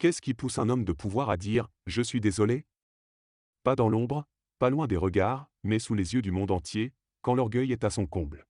Qu'est-ce qui pousse un homme de pouvoir à dire « Je suis désolé » ? Pas dans l'ombre, pas loin des regards, mais sous les yeux du monde entier, quand l'orgueil est à son comble.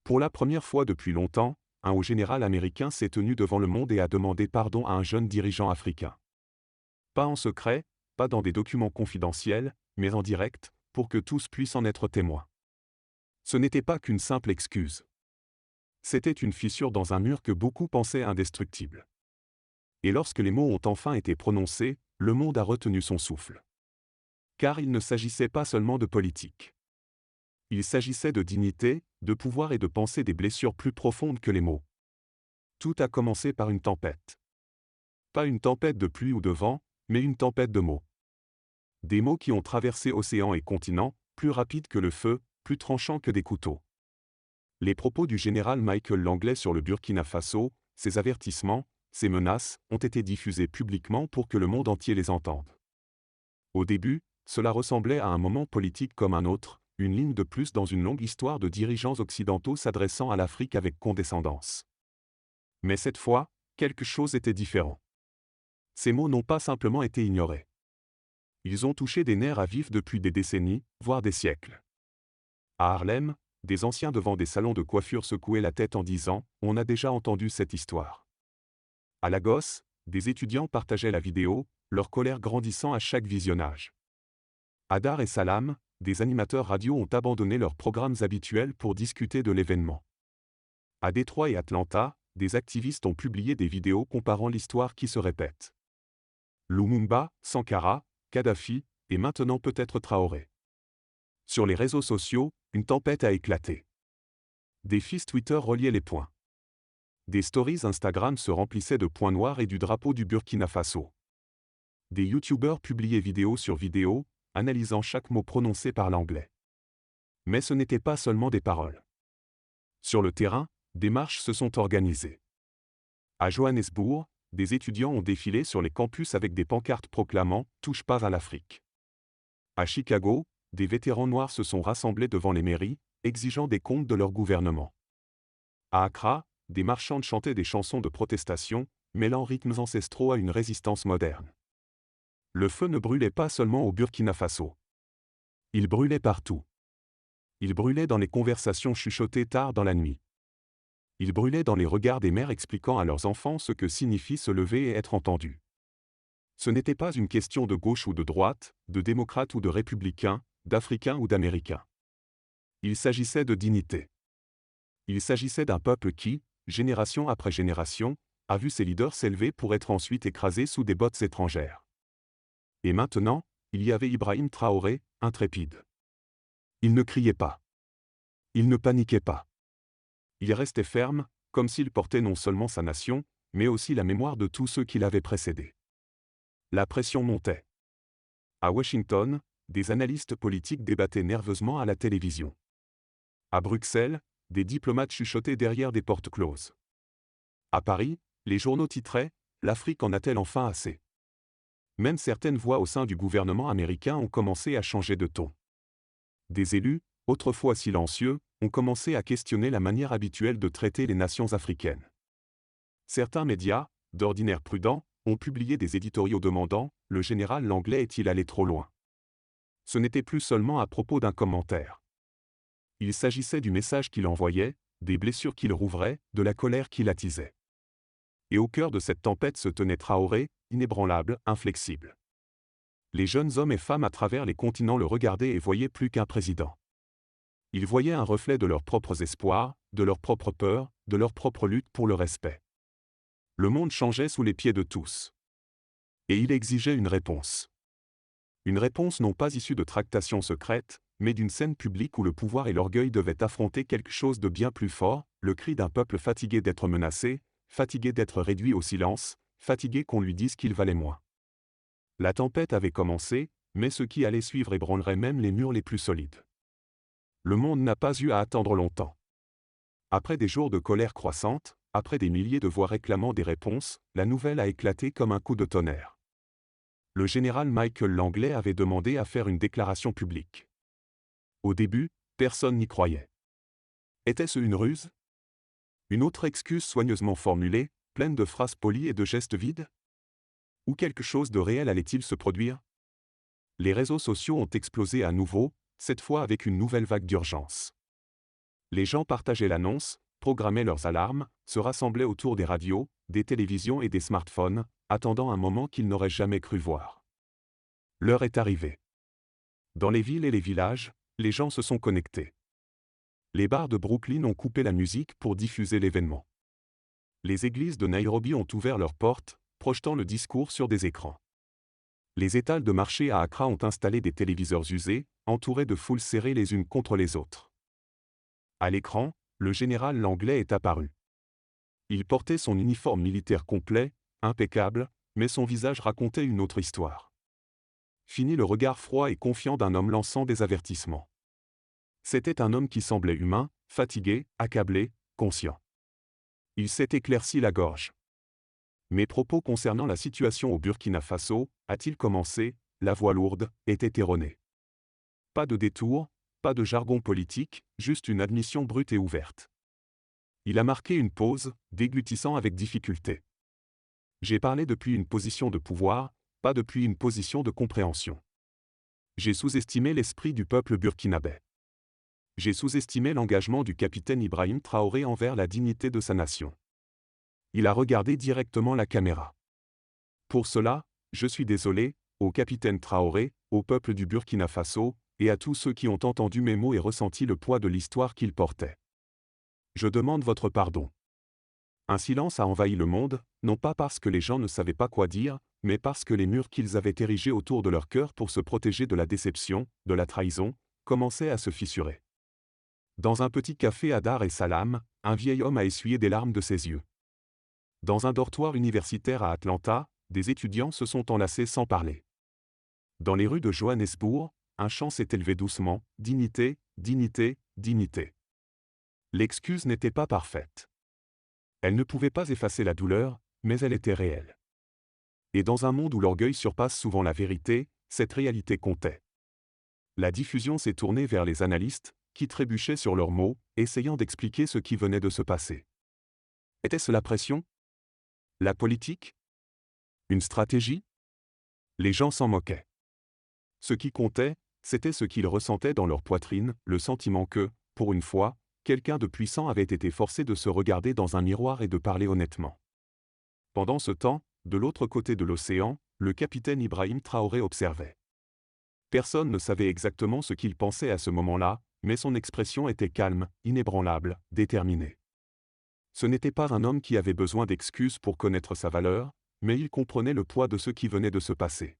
Pour la première fois depuis longtemps, un haut général américain s'est tenu devant le monde et a demandé pardon à un jeune dirigeant africain. Pas en secret, pas dans des documents confidentiels, mais en direct, pour que tous puissent en être témoins. Ce n'était pas qu'une simple excuse. C'était une fissure dans un mur que beaucoup pensaient indestructible. Et lorsque les mots ont enfin été prononcés, le monde a retenu son souffle. Car il ne s'agissait pas seulement de politique. Il s'agissait de dignité, de pouvoir et de penser des blessures plus profondes que les mots. Tout a commencé par une tempête. Pas une tempête de pluie ou de vent, mais une tempête de mots. Des mots qui ont traversé océans et continents, plus rapides que le feu, plus tranchants que des couteaux. Les propos du général Michael Langley sur le Burkina Faso, ses avertissements, ses menaces, ont été diffusés publiquement pour que le monde entier les entende. Au début, cela ressemblait à un moment politique comme un autre, une ligne de plus dans une longue histoire de dirigeants occidentaux s'adressant à l'Afrique avec condescendance. Mais cette fois, quelque chose était différent. Ces mots n'ont pas simplement été ignorés. Ils ont touché des nerfs à vif depuis des décennies, voire des siècles. À Harlem, des anciens devant des salons de coiffure secouaient la tête en disant « On a déjà entendu cette histoire ». À Lagos, des étudiants partageaient la vidéo, leur colère grandissant à chaque visionnage. À Dar es Salaam, des animateurs radio ont abandonné leurs programmes habituels pour discuter de l'événement. À Détroit et Atlanta, des activistes ont publié des vidéos comparant l'histoire qui se répète. Lumumba, Sankara, Kadhafi, et maintenant peut-être Traoré. Sur les réseaux sociaux, une tempête a éclaté. Des fils Twitter reliaient les points. Des stories Instagram se remplissaient de points noirs et du drapeau du Burkina Faso. Des youtubeurs publiaient vidéo sur vidéo, analysant chaque mot prononcé par l'anglais. Mais ce n'était pas seulement des paroles. Sur le terrain, des marches se sont organisées. À Johannesburg, des étudiants ont défilé sur les campus avec des pancartes proclamant « Touche pas à l'Afrique ». À Chicago, des vétérans noirs se sont rassemblés devant les mairies, exigeant des comptes de leur gouvernement. À Accra, des marchandes chantaient des chansons de protestation, mêlant rythmes ancestraux à une résistance moderne. Le feu ne brûlait pas seulement au Burkina Faso. Il brûlait partout. Il brûlait dans les conversations chuchotées tard dans la nuit. Il brûlait dans les regards des mères expliquant à leurs enfants ce que signifie se lever et être entendu. Ce n'était pas une question de gauche ou de droite, de démocrate ou de républicain, d'Africain ou d'Américain. Il s'agissait de dignité. Il s'agissait d'un peuple qui, génération après génération, a vu ses leaders s'élever pour être ensuite écrasés sous des bottes étrangères. Et maintenant, il y avait Ibrahim Traoré, intrépide. Il ne criait pas. Il ne paniquait pas. Il restait ferme, comme s'il portait non seulement sa nation, mais aussi la mémoire de tous ceux qui l'avaient précédé. La pression montait. À Washington, des analystes politiques débattaient nerveusement à la télévision. À Bruxelles, des diplomates chuchotaient derrière des portes closes. À Paris, les journaux titraient « L'Afrique en a-t-elle enfin assez ?» Même certaines voix au sein du gouvernement américain ont commencé à changer de ton. Des élus, autrefois silencieux, ont commencé à questionner la manière habituelle de traiter les nations africaines. Certains médias, d'ordinaire prudents, ont publié des éditoriaux demandant « Le général Langley est-il allé trop loin ?» Ce n'était plus seulement à propos d'un commentaire. Il s'agissait du message qu'il envoyait, des blessures qu'il rouvrait, de la colère qu'il attisait. Et au cœur de cette tempête se tenait Traoré, inébranlable, inflexible. Les jeunes hommes et femmes à travers les continents le regardaient et voyaient plus qu'un président. Ils voyaient un reflet de leurs propres espoirs, de leurs propres peurs, de leur propre lutte pour le respect. Le monde changeait sous les pieds de tous. Et il exigeait une réponse. Une réponse non pas issue de tractations secrètes, mais d'une scène publique où le pouvoir et l'orgueil devaient affronter quelque chose de bien plus fort, le cri d'un peuple fatigué d'être menacé, fatigué d'être réduit au silence, fatigué qu'on lui dise qu'il valait moins. La tempête avait commencé, mais ce qui allait suivre ébranlerait même les murs les plus solides. Le monde n'a pas eu à attendre longtemps. Après des jours de colère croissante, après des milliers de voix réclamant des réponses, la nouvelle a éclaté comme un coup de tonnerre. Le général Michael Langley avait demandé à faire une déclaration publique. Au début, personne n'y croyait. Était-ce une ruse? Une autre excuse soigneusement formulée, pleine de phrases polies et de gestes vides? Ou quelque chose de réel allait-il se produire? Les réseaux sociaux ont explosé à nouveau, cette fois avec une nouvelle vague d'urgence. Les gens partageaient l'annonce, programmaient leurs alarmes, se rassemblaient autour des radios, des télévisions et des smartphones, attendant un moment qu'ils n'auraient jamais cru voir. L'heure est arrivée. Dans les villes et les villages, les gens se sont connectés. Les bars de Brooklyn ont coupé la musique pour diffuser l'événement. Les églises de Nairobi ont ouvert leurs portes, projetant le discours sur des écrans. Les étals de marché à Accra ont installé des téléviseurs usés, entourés de foules serrées les unes contre les autres. À l'écran, le général Langlais est apparu. Il portait son uniforme militaire complet, impeccable, mais son visage racontait une autre histoire. Fini le regard froid et confiant d'un homme lançant des avertissements. C'était un homme qui semblait humain, fatigué, accablé, conscient. Il s'est éclairci la gorge. Mes propos concernant la situation au Burkina Faso, a-t-il commencé, la voix lourde, était erronée. Pas de détour, pas de jargon politique, juste une admission brute et ouverte. Il a marqué une pause, déglutissant avec difficulté. J'ai parlé depuis une position de pouvoir, pas depuis une position de compréhension. J'ai sous-estimé l'esprit du peuple burkinabé. J'ai sous-estimé l'engagement du capitaine Ibrahim Traoré envers la dignité de sa nation. Il a regardé directement la caméra. Pour cela, je suis désolé, au capitaine Traoré, au peuple du Burkina Faso, et à tous ceux qui ont entendu mes mots et ressenti le poids de l'histoire qu'ils portaient. Je demande votre pardon. Un silence a envahi le monde, non pas parce que les gens ne savaient pas quoi dire, mais parce que les murs qu'ils avaient érigés autour de leur cœur pour se protéger de la déception, de la trahison, commençaient à se fissurer. Dans un petit café à Dar es Salaam, un vieil homme a essuyé des larmes de ses yeux. Dans un dortoir universitaire à Atlanta, des étudiants se sont enlacés sans parler. Dans les rues de Johannesburg, un chant s'est élevé doucement, « Dignité, dignité, dignité ». L'excuse n'était pas parfaite. Elle ne pouvait pas effacer la douleur, mais elle était réelle. Et dans un monde où l'orgueil surpasse souvent la vérité, cette réalité comptait. La diffusion s'est tournée vers les analystes, qui trébuchaient sur leurs mots, essayant d'expliquer ce qui venait de se passer. Était-ce la pression? La politique? Une stratégie? Les gens s'en moquaient. Ce qui comptait, c'était ce qu'ils ressentaient dans leur poitrine, le sentiment que, pour une fois, quelqu'un de puissant avait été forcé de se regarder dans un miroir et de parler honnêtement. Pendant ce temps, de l'autre côté de l'océan, le capitaine Ibrahim Traoré observait. Personne ne savait exactement ce qu'il pensait à ce moment-là, mais son expression était calme, inébranlable, déterminée. Ce n'était pas un homme qui avait besoin d'excuses pour connaître sa valeur, mais il comprenait le poids de ce qui venait de se passer.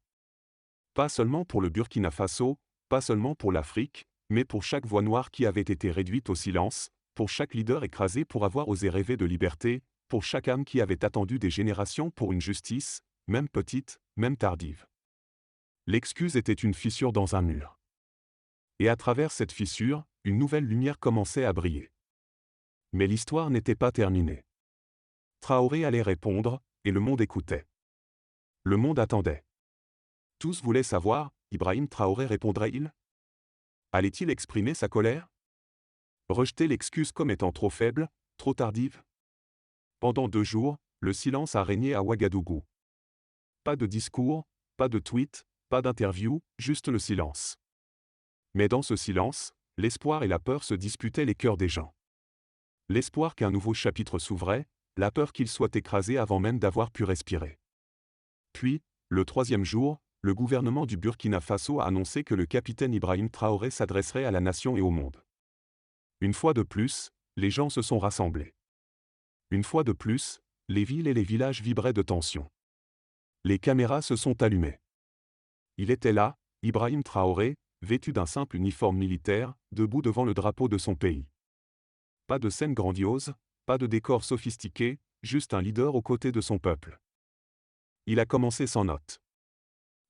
Pas seulement pour le Burkina Faso, pas seulement pour l'Afrique, mais pour chaque voix noire qui avait été réduite au silence, pour chaque leader écrasé pour avoir osé rêver de liberté, pour chaque âme qui avait attendu des générations pour une justice, même petite, même tardive. L'excuse était une fissure dans un mur. Et à travers cette fissure, une nouvelle lumière commençait à briller. Mais l'histoire n'était pas terminée. Traoré allait répondre, et le monde écoutait. Le monde attendait. Tous voulaient savoir, Ibrahim Traoré répondrait-il? Allait-il exprimer sa colère? Rejeter l'excuse comme étant trop faible, trop tardive? Pendant 2 jours, le silence a régné à Ouagadougou. Pas de discours, pas de tweet, pas d'interview, juste le silence. Mais dans ce silence, l'espoir et la peur se disputaient les cœurs des gens. L'espoir qu'un nouveau chapitre s'ouvrait, la peur qu'il soit écrasé avant même d'avoir pu respirer. Puis, le 3e jour, le gouvernement du Burkina Faso a annoncé que le capitaine Ibrahim Traoré s'adresserait à la nation et au monde. Une fois de plus, les gens se sont rassemblés. Une fois de plus, les villes et les villages vibraient de tension. Les caméras se sont allumées. Il était là, Ibrahim Traoré, vêtu d'un simple uniforme militaire, debout devant le drapeau de son pays. Pas de scène grandiose, pas de décor sophistiqué, juste un leader aux côtés de son peuple. Il a commencé sans note.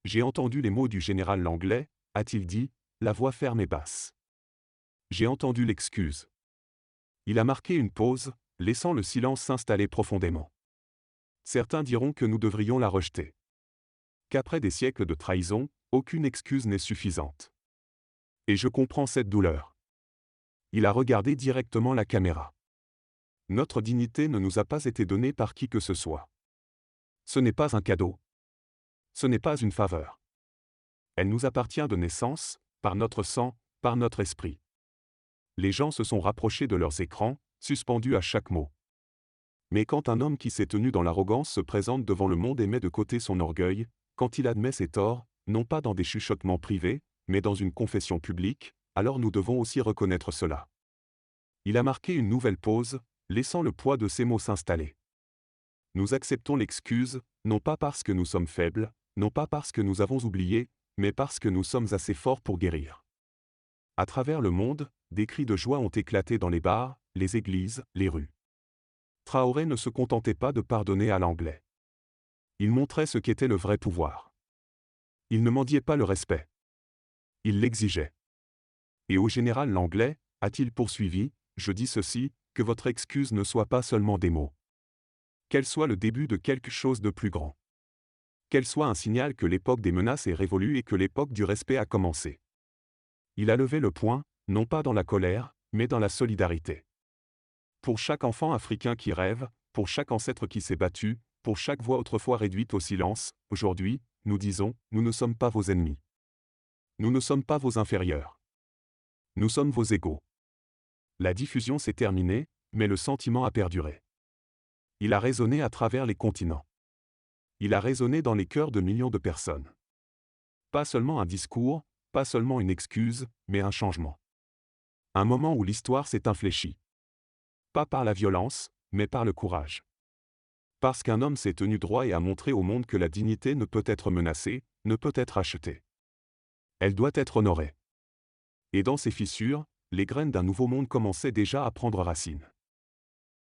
J'ai entendu les mots du général Langlais, a-t-il dit, la voix ferme et basse. J'ai entendu l'excuse. Il a marqué une pause, laissant le silence s'installer profondément. Certains diront que nous devrions la rejeter. Qu'après des siècles de trahison, aucune excuse n'est suffisante. Et je comprends cette douleur. Il a regardé directement la caméra. Notre dignité ne nous a pas été donnée par qui que ce soit. Ce n'est pas un cadeau. Ce n'est pas une faveur. Elle nous appartient de naissance, par notre sang, par notre esprit. Les gens se sont rapprochés de leurs écrans, suspendus à chaque mot. Mais quand un homme qui s'est tenu dans l'arrogance se présente devant le monde et met de côté son orgueil, quand il admet ses torts, non pas dans des chuchotements privés, mais dans une confession publique, alors nous devons aussi reconnaître cela. Il a marqué une nouvelle pause, laissant le poids de ses mots s'installer. Nous acceptons l'excuse, non pas parce que nous sommes faibles, non pas parce que nous avons oublié, mais parce que nous sommes assez forts pour guérir. À travers le monde, des cris de joie ont éclaté dans les bars, les églises, les rues. Traoré ne se contentait pas de pardonner à l'anglais. Il montrait ce qu'était le vrai pouvoir. Il ne mendiait pas le respect. Il l'exigeait. Et au général l'anglais, a-t-il poursuivi, je dis ceci, que votre excuse ne soit pas seulement des mots. Qu'elle soit le début de quelque chose de plus grand. Qu'elle soit un signal que l'époque des menaces est révolue et que l'époque du respect a commencé. Il a levé le poing, non pas dans la colère, mais dans la solidarité. Pour chaque enfant africain qui rêve, pour chaque ancêtre qui s'est battu, pour chaque voix autrefois réduite au silence, aujourd'hui, nous disons, nous ne sommes pas vos ennemis. Nous ne sommes pas vos inférieurs. Nous sommes vos égaux. La diffusion s'est terminée, mais le sentiment a perduré. Il a résonné à travers les continents. Il a résonné dans les cœurs de millions de personnes. Pas seulement un discours, pas seulement une excuse, mais un changement. Un moment où l'histoire s'est infléchie. Pas par la violence, mais par le courage. Parce qu'un homme s'est tenu droit et a montré au monde que la dignité ne peut être menacée, ne peut être achetée. Elle doit être honorée. Et dans ces fissures, les graines d'un nouveau monde commençaient déjà à prendre racine.